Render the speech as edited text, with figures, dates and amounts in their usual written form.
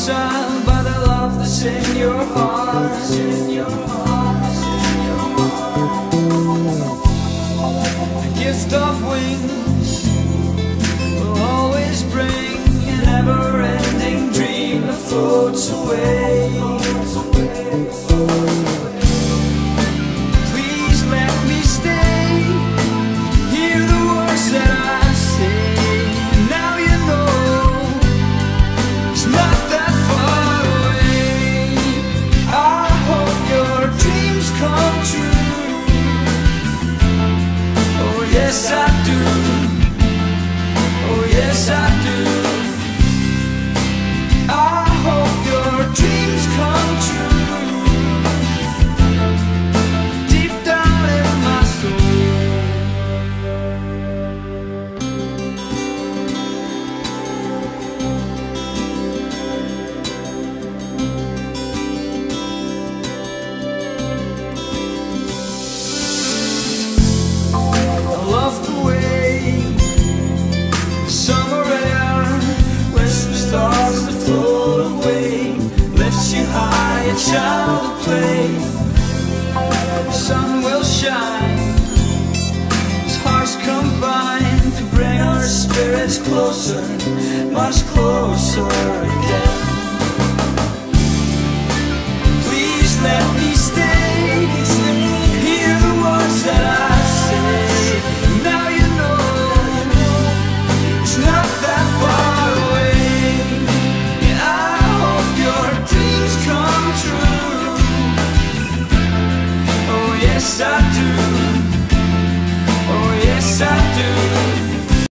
reconciled by the love that's in your heart. The gift of wings will always bring an ever-ending dream that floats away. Please let me stay, hear the words that I say. Now you know it's not that far away. I hope your dreams come true. Oh yes I do. Oh yes I do. I hope your dreams come true. Deep down in my soul. I love the way the summer air whispers thoughts that float away, lifts you high, a child to play. The sun will shine as hearts combine to bring our spirits closer, much closer again. Please let me stay, hear the words that I say. Now you know it's not that far away. Yeah, I hope your dreams come true. Oh yes I do.